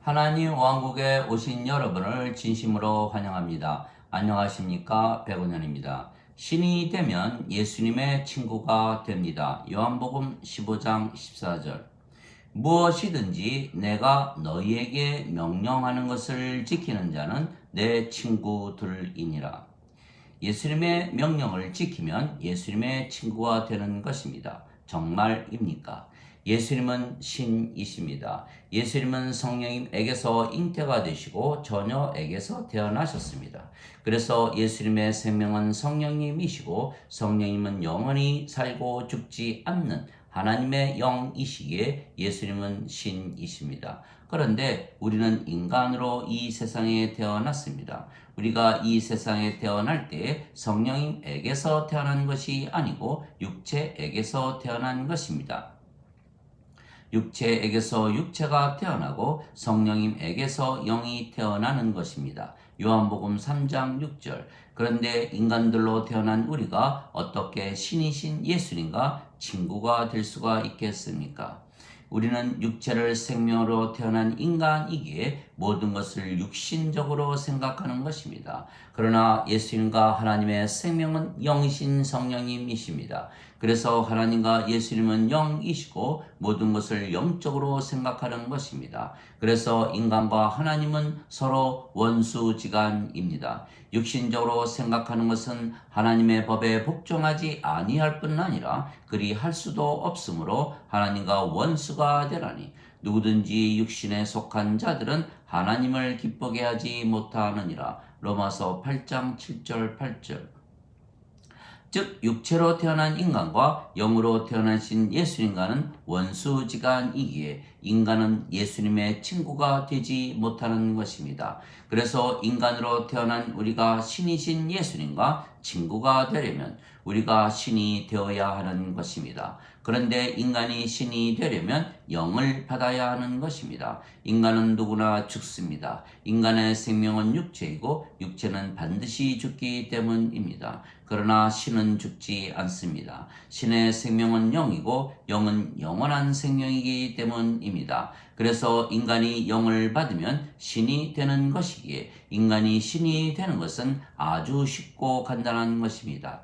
하나님 왕국에 오신 여러분을 진심으로 환영합니다. 안녕하십니까? 백운현입니다. 신이 되면 예수님의 친구가 됩니다. 요한복음 15장 14절. 무엇이든지 내가 너희에게 명령하는 것을 지키는 자는 내 친구들이니라. 예수님의 명령을 지키면 예수님의 친구가 되는 것입니다. 정말입니까? 예수님은 신이십니다. 예수님은 성령님에게서 잉태가 되시고 처녀에게서 태어나셨습니다. 그래서 예수님의 생명은 성령님이시고 성령님은 영원히 살고 죽지 않는 하나님의 영이시기에 예수님은 신이십니다. 그런데 우리는 인간으로 이 세상에 태어났습니다. 우리가 이 세상에 태어날 때 성령님에게서 태어난 것이 아니고 육체에게서 태어난 것입니다. 육체에게서 육체가 태어나고 성령님에게서 영이 태어나는 것입니다. 요한복음 3장 6절. 그런데 인간들로 태어난 우리가 어떻게 신이신 예수님과 친구가 될 수가 있겠습니까? 우리는 육체를 생명으로 태어난 인간이기에 모든 것을 육신적으로 생각하는 것입니다. 그러나 예수님과 하나님의 생명은 영이신 성령님이십니다. 그래서 하나님과 예수님은 영이시고 모든 것을 영적으로 생각하는 것입니다. 그래서 인간과 하나님은 서로 원수지간입니다. 육신적으로 생각하는 것은 하나님의 법에 복종하지 아니할 뿐 아니라 그리 할 수도 없으므로 하나님과 원수가 되라니 누구든지 육신에 속한 자들은 하나님을 기쁘게 하지 못하느니라. 로마서 8장 7절 8절. 즉 육체로 태어난 인간과 영으로 태어나신 예수님과는 원수지간이기에 인간은 예수님의 친구가 되지 못하는 것입니다. 그래서 인간으로 태어난 우리가 신이신 예수님과 친구가 되려면 우리가 신이 되어야 하는 것입니다. 그런데 인간이 신이 되려면 영을 받아야 하는 것입니다. 인간은 누구나 죽습니다. 인간의 생명은 육체이고 육체는 반드시 죽기 때문입니다. 그러나 신은 죽지 않습니다. 신의 생명은 영이고 영은 영원한 생명이기 때문입니다. 그래서 인간이 영을 받으면 신이 되는 것이기에 인간이 신이 되는 것은 아주 쉽고 간단한 것입니다.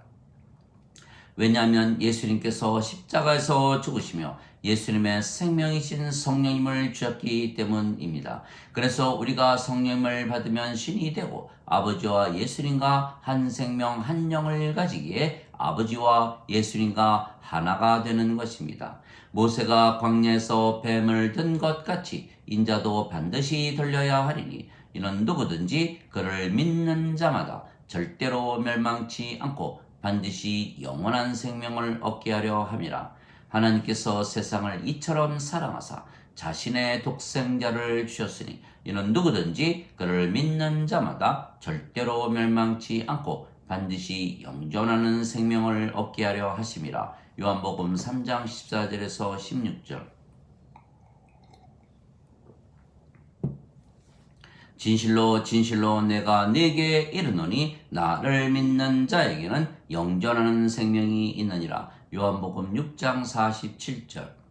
왜냐하면 예수님께서 십자가에서 죽으시며 예수님의 생명이신 성령님을 주셨기 때문입니다. 그래서 우리가 성령님을 받으면 신이 되고 아버지와 예수님과 한 생명 한 영을 가지기에 아버지와 예수님과 하나가 되는 것입니다. 모세가 광야에서 뱀을 든 것 같이 인자도 반드시 들려야 하리니 이는 누구든지 그를 믿는 자마다 절대로 멸망치 않고 반드시 영원한 생명을 얻게 하려 함이라. 하나님께서 세상을 이처럼 사랑하사 자신의 독생자를 주셨으니 이는 누구든지 그를 믿는 자마다 절대로 멸망치 않고 반드시 영존하는 생명을 얻게 하려 하심이라. 요한복음 3장 14절에서 16절. 진실로 진실로 내가 네게 이르노니 나를 믿는 자에게는 영존하는 생명이 있느니라. 요한복음 6장 47절.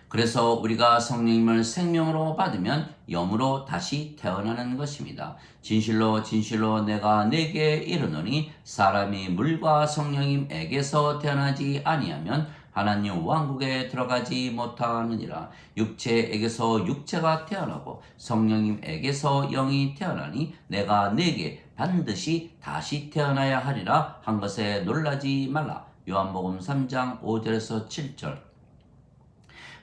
그래서 우리가 성령님을 생명으로 받으면 영으로 다시 태어나는 것입니다. 진실로 진실로 내가 네게 이르노니 사람이 물과 성령님에게서 태어나지 아니하면 하나님 왕국에 들어가지 못하느니라. 육체에게서 육체가 태어나고 성령님에게서 영이 태어나니 내가 네게 반드시 다시 태어나야 하리라 한 것에 놀라지 말라. 요한복음 3장 5절에서 7절.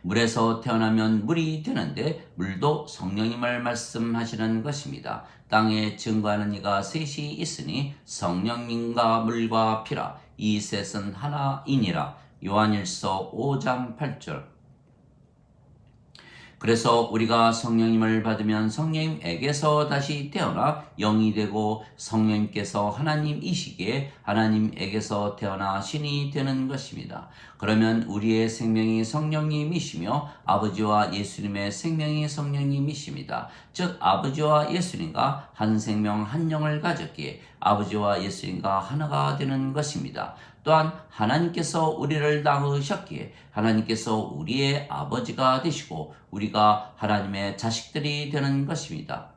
물에서 태어나면 물이 되는데 물도 성령님을 말씀하시는 것입니다. 땅에 증거하는 이가 셋이 있으니 성령님과 물과 피라. 이 셋은 하나이니라. 요한일서 5장 8절. 그래서 우리가 성령님을 받으면 성령님에게서 다시 태어나 영이 되고 성령님께서 하나님이시기에 하나님에게서 태어나 신이 되는 것입니다. 그러면 우리의 생명이 성령님이시며 아버지와 예수님의 생명이 성령님이십니다. 즉 아버지와 예수님과 한 생명 한 영을 가졌기에 아버지와 예수님과 하나가 되는 것입니다. 또한 하나님께서 우리를 낳으셨기에 하나님께서 우리의 아버지가 되시고 우리가 하나님의 자식들이 되는 것입니다.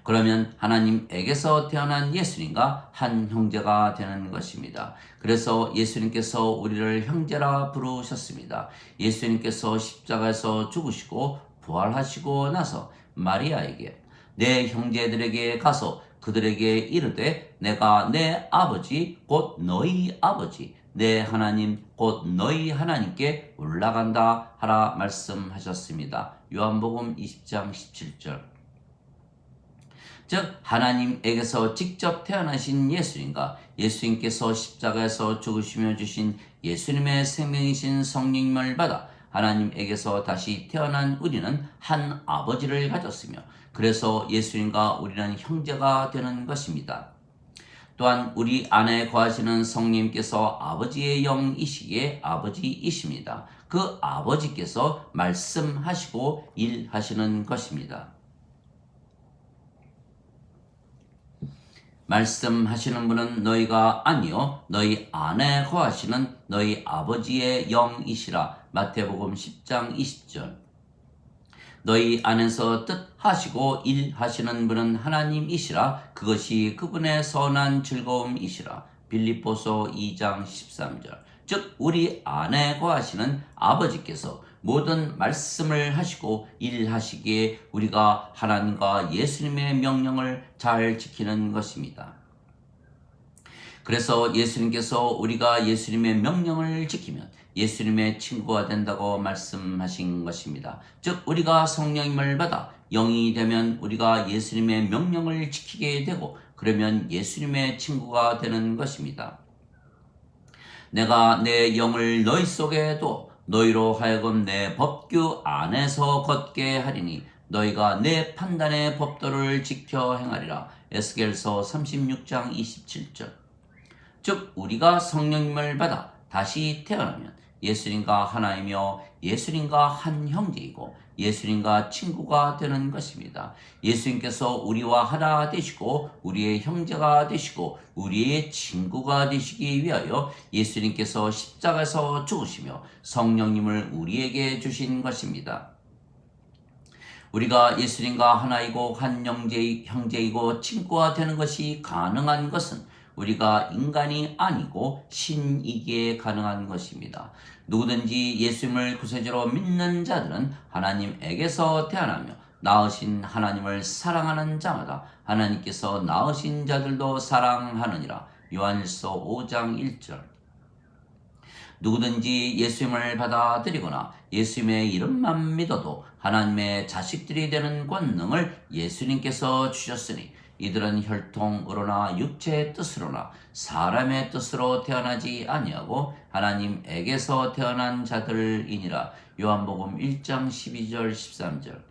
그러면 하나님에게서 태어난 예수님과 한 형제가 되는 것입니다. 그래서 예수님께서 우리를 형제라 부르셨습니다. 예수님께서 십자가에서 죽으시고 부활하시고 나서 마리아에게 내 형제들에게 가서 그들에게 이르되 내가 내 아버지 곧 너희 아버지 내 하나님 곧 너희 하나님께 올라간다 하라 말씀하셨습니다. 요한복음 20장 17절. 즉 하나님에게서 직접 태어나신 예수님과 예수님께서 십자가에서 죽으시며 주신 예수님의 생명이신 성령님을 받아 하나님에게서 다시 태어난 우리는 한 아버지를 가졌으며 그래서 예수님과 우리는 형제가 되는 것입니다. 또한 우리 안에 거하시는 성령님께서 아버지의 영이시기에 아버지이십니다. 그 아버지께서 말씀하시고 일하시는 것입니다. 말씀하시는 분은 너희가 아니요 너희 안에 거하시는 너희 아버지의 영이시라. 마태복음 10장 20절. 너희 안에서 뜻하시고 일하시는 분은 하나님이시라. 그것이 그분의 선한 즐거움이시라. 빌립보서 2장 13절. 즉 우리 안에 거하시는 아버지께서 모든 말씀을 하시고 일하시기에 우리가 하나님과 예수님의 명령을 잘 지키는 것입니다. 그래서 예수님께서 우리가 예수님의 명령을 지키면 예수님의 친구가 된다고 말씀하신 것입니다. 즉 우리가 성령님을 받아 영이 되면 우리가 예수님의 명령을 지키게 되고 그러면 예수님의 친구가 되는 것입니다. 내가 내 영을 너희 속에 둬 너희로 하여금 내 법규 안에서 걷게 하리니 너희가 내 판단의 법도를 지켜 행하리라. 에스겔서 36장 27절. 즉 우리가 성령님을 받아 다시 태어나면 예수님과 하나이며 예수님과 한 형제이고 예수님과 친구가 되는 것입니다. 예수님께서 우리와 하나 되시고 우리의 형제가 되시고 우리의 친구가 되시기 위하여 예수님께서 십자가에서 죽으시며 성령님을 우리에게 주신 것입니다. 우리가 예수님과 하나이고 한 형제이고 친구가 되는 것이 가능한 것은 우리가 인간이 아니고 신이기에 가능한 것입니다. 누구든지 예수님을 구세주로 믿는 자들은 하나님에게서 태어나며 낳으신 하나님을 사랑하는 자마다 하나님께서 낳으신 자들도 사랑하느니라. 요한일서 5장 1절. 누구든지 예수님을 받아들이거나 예수님의 이름만 믿어도 하나님의 자식들이 되는 권능을 예수님께서 주셨으니 이들은 혈통으로나 육체의 뜻으로나 사람의 뜻으로 태어나지 아니하고 하나님에게서 태어난 자들이니라. 요한복음 1장 12절 13절.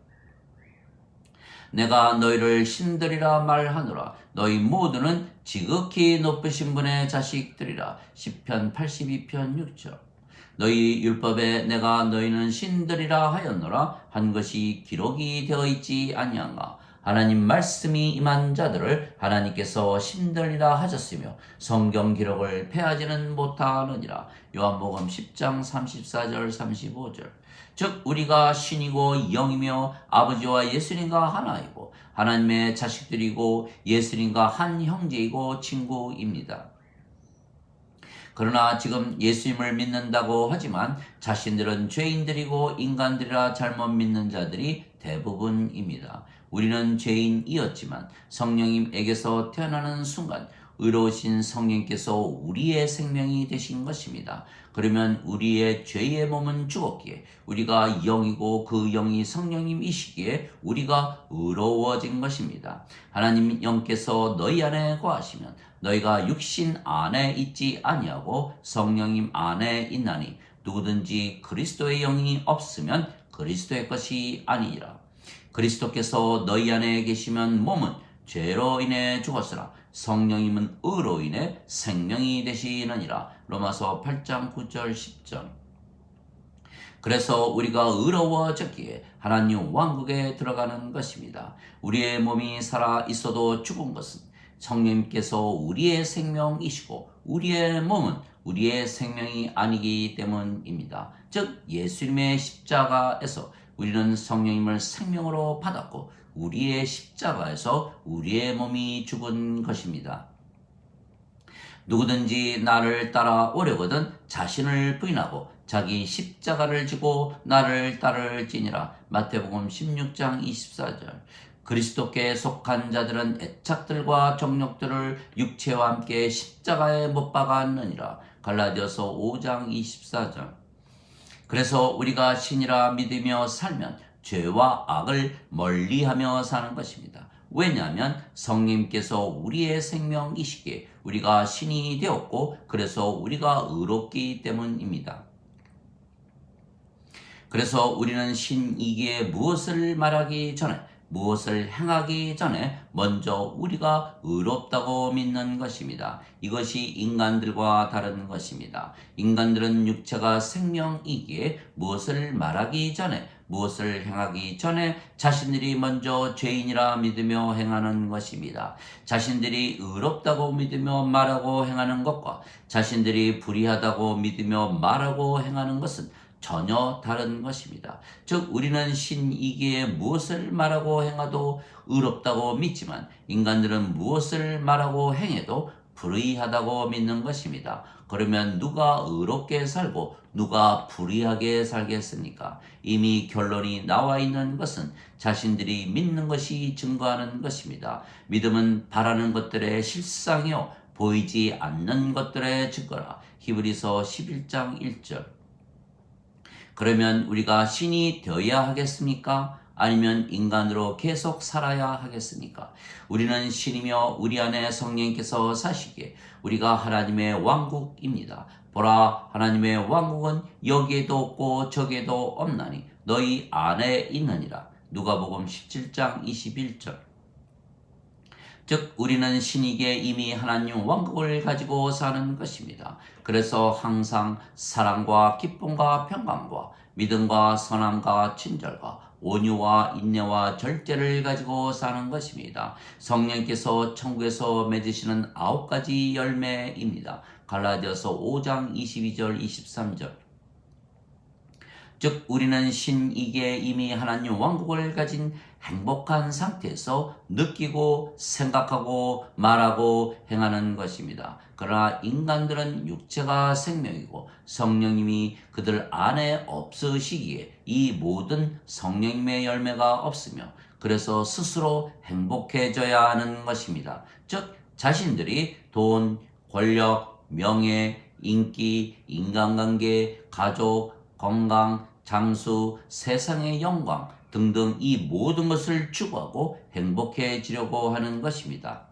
내가 너희를 신들이라 말하노라. 너희 모두는 지극히 높으신 분의 자식들이라. 시편 82편 6절. 너희 율법에 내가 너희는 신들이라 하였노라 한 것이 기록이 되어 있지 아니한가. 하나님 말씀이 임한 자들을 하나님께서 신들이라 하셨으며 성경 기록을 패하지는 못하느니라. 요한복음 10장 34절 35절. 즉 우리가 신이고 영이며 아버지와 예수님과 하나이고 하나님의 자식들이고 예수님과 한 형제이고 친구입니다. 그러나 지금 예수님을 믿는다고 하지만 자신들은 죄인들이고 인간들이라 잘못 믿는 자들이 대부분입니다. 우리는 죄인이었지만 성령님에게서 태어나는 순간 의로우신 성령님께서 우리의 생명이 되신 것입니다. 그러면 우리의 죄의 몸은 죽었기에 우리가 영이고 그 영이 성령님이시기에 우리가 의로워진 것입니다. 하나님 영께서 너희 안에 거하시면 너희가 육신 안에 있지 아니하고 성령님 안에 있나니 누구든지 그리스도의 영이 없으면 그리스도의 것이 아니니라. 그리스도께서 너희 안에 계시면 몸은 죄로 인해 죽었으나 성령님은 의로 인해 생명이 되시느니라. 로마서 8장 9절 10절. 그래서 우리가 의로워졌기에 하나님 왕국에 들어가는 것입니다. 우리의 몸이 살아 있어도 죽은 것은 성령님께서 우리의 생명이시고 우리의 몸은 우리의 생명이 아니기 때문입니다. 즉 예수님의 십자가에서 우리는 성령님을 생명으로 받았고 우리의 십자가에서 우리의 몸이 죽은 것입니다. 누구든지 나를 따라오려거든 자신을 부인하고 자기 십자가를 지고 나를 따를지니라. 마태복음 16장 24절. 그리스도께 속한 자들은 애착들과 정욕들을 육체와 함께 십자가에 못 박았느니라. 갈라디아서 5장 24절. 그래서 우리가 신이라 믿으며 살면 죄와 악을 멀리하며 사는 것입니다. 왜냐하면 성령님께서 우리의 생명이시기에 우리가 신이 되었고 그래서 우리가 의롭기 때문입니다. 그래서 우리는 신이기에 무엇을 말하기 전에 무엇을 행하기 전에 먼저 우리가 의롭다고 믿는 것입니다. 이것이 인간들과 다른 것입니다. 인간들은 육체가 생명이기에 무엇을 말하기 전에 무엇을 행하기 전에 자신들이 먼저 죄인이라 믿으며 행하는 것입니다. 자신들이 의롭다고 믿으며 말하고 행하는 것과 자신들이 불의하다고 믿으며 말하고 행하는 것은 전혀 다른 것입니다. 즉 우리는 신이기에 무엇을 말하고 행하도 의롭다고 믿지만 인간들은 무엇을 말하고 행해도 불의하다고 믿는 것입니다. 그러면 누가 의롭게 살고 누가 불의하게 살겠습니까? 이미 결론이 나와 있는 것은 자신들이 믿는 것이 증거하는 것입니다. 믿음은 바라는 것들의 실상이요 보이지 않는 것들의 증거라. 히브리서 11장 1절. 그러면 우리가 신이 되어야 하겠습니까? 아니면 인간으로 계속 살아야 하겠습니까? 우리는 신이며 우리 안에 성령께서 사시기에 우리가 하나님의 왕국입니다. 보라, 하나님의 왕국은 여기에도 없고 저기에도 없나니 너희 안에 있느니라. 누가복음 17장 21절. 즉 우리는 신에게 이미 하나님 왕국을 가지고 사는 것입니다. 그래서 항상 사랑과 기쁨과 평강과 믿음과 선함과 친절과 온유와 인내와 절제를 가지고 사는 것입니다. 성령께서 천국에서 맺으시는 9가지 열매입니다. 갈라디아서 5장 22절 23절. 즉 우리는 신이기에 이미 하나님 왕국을 가진 행복한 상태에서 느끼고 생각하고 말하고 행하는 것입니다. 그러나 인간들은 육체가 생명이고 성령님이 그들 안에 없으시기에 이 모든 성령님의 열매가 없으며 그래서 스스로 행복해져야 하는 것입니다. 즉 자신들이 돈, 권력, 명예, 인기, 인간관계, 가족, 건강, 장수, 세상의 영광 등등 이 모든 것을 추구하고 행복해지려고 하는 것입니다.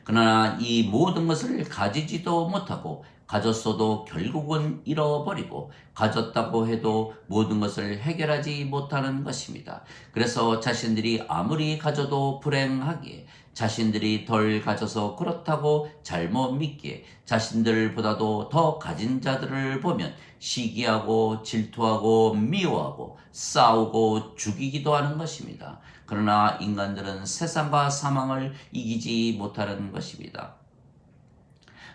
그러나 이 모든 것을 가지지도 못하고 가졌어도 결국은 잃어버리고 가졌다고 해도 모든 것을 해결하지 못하는 것입니다. 그래서 자신들이 아무리 가져도 불행하기에 자신들이 덜 가져서 그렇다고 잘못 믿기에 자신들보다도 더 가진 자들을 보면 시기하고 질투하고 미워하고 싸우고 죽이기도 하는 것입니다. 그러나 인간들은 세상과 사망을 이기지 못하는 것입니다.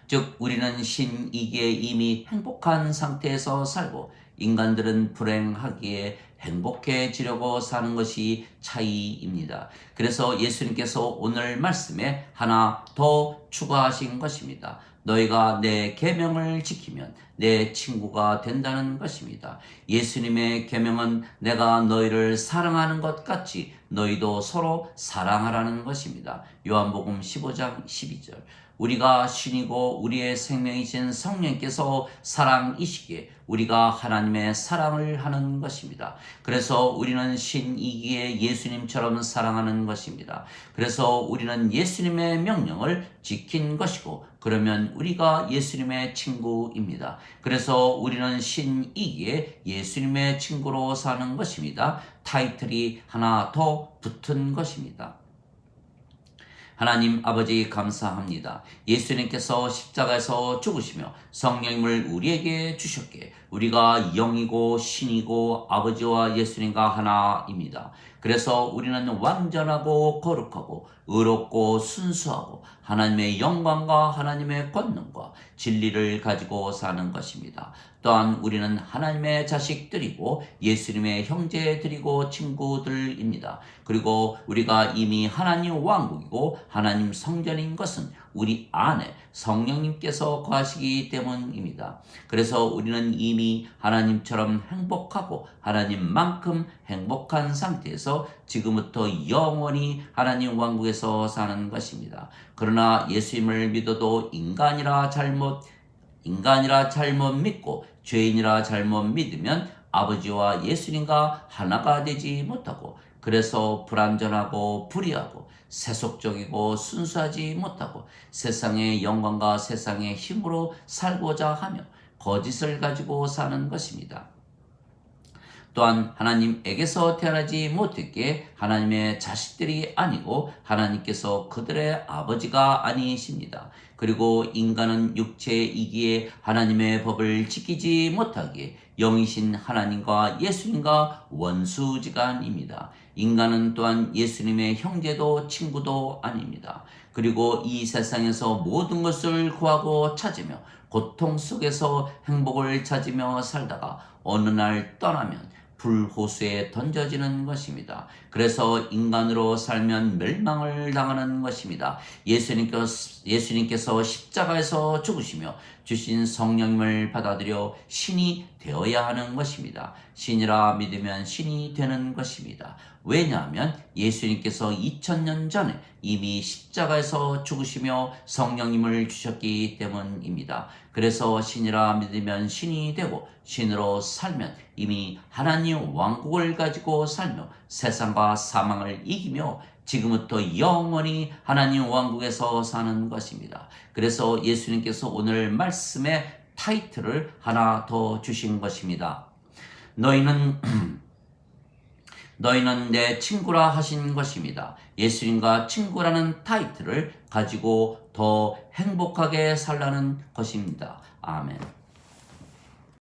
즉 우리는 신이기에 이미 행복한 상태에서 살고 인간들은 불행하기에 행복해지려고 사는 것이 차이입니다. 그래서 예수님께서 오늘 말씀에 하나 더 추가하신 것입니다. 너희가 내 계명을 지키면 내 친구가 된다는 것입니다. 예수님의 계명은 내가 너희를 사랑하는 것 같이 너희도 서로 사랑하라는 것입니다. 요한복음 15장 12절. 우리가 신이고 우리의 생명이신 성령께서 사랑이시기에 우리가 하나님의 사랑을 하는 것입니다. 그래서 우리는 신이기에 예수님처럼 사랑하는 것입니다. 그래서 우리는 예수님의 명령을 지킨 것이고 그러면 우리가 예수님의 친구입니다. 그래서 우리는 신이기에 예수님의 친구로 사는 것입니다. 타이틀이 하나 더 붙은 것입니다. 하나님 아버지 감사합니다. 예수님께서 십자가에서 죽으시며 성령님을 우리에게 주셨기에 우리가 영이고 신이고 아버지와 예수님과 하나입니다. 그래서 우리는 완전하고 거룩하고 의롭고 순수하고 하나님의 영광과 하나님의 권능과 진리를 가지고 사는 것입니다. 또한 우리는 하나님의 자식들이고 예수님의 형제들이고 친구들입니다. 그리고 우리가 이미 하나님 왕국이고 하나님 성전인 것은 우리 안에 성령님께서 거하시기 때문입니다. 그래서 우리는 이미 하나님처럼 행복하고 하나님만큼 행복한 상태에서 지금부터 영원히 하나님 왕국에서 사는 것입니다. 그러나 예수님을 믿어도 인간이라 잘못 믿고 죄인이라 잘못 믿으면 아버지와 예수님과 하나가 되지 못하고 그래서 불완전하고 불의하고 세속적이고 순수하지 못하고 세상의 영광과 세상의 힘으로 살고자 하며 거짓을 가지고 사는 것입니다. 또한 하나님에게서 태어나지 못했기에 하나님의 자식들이 아니고 하나님께서 그들의 아버지가 아니십니다. 그리고 인간은 육체이기에 하나님의 법을 지키지 못하기에 영이신 하나님과 예수님과 원수지간입니다. 인간은 또한 예수님의 형제도 친구도 아닙니다. 그리고 이 세상에서 모든 것을 구하고 찾으며 고통 속에서 행복을 찾으며 살다가 어느 날 떠나면 불호수에 던져지는 것입니다. 그래서 인간으로 살면 멸망을 당하는 것입니다. 예수님께서 십자가에서 죽으시며 주신 성령님을 받아들여 신이 되어야 하는 것입니다. 신이라 믿으면 신이 되는 것입니다. 왜냐하면 예수님께서 2000년 전에 이미 십자가에서 죽으시며 성령님을 주셨기 때문입니다. 그래서 신이라 믿으면 신이 되고 신으로 살면 이미 하나님 왕국을 가지고 살며 세상과 사망을 이기며 지금부터 영원히 하나님 왕국에서 사는 것입니다. 그래서 예수님께서 오늘 말씀의 타이틀을 하나 더 주신 것입니다. 너희는 내 친구라 하신 것입니다. 예수님과 친구라는 타이틀을 가지고 더 행복하게 살라는 것입니다. 아멘.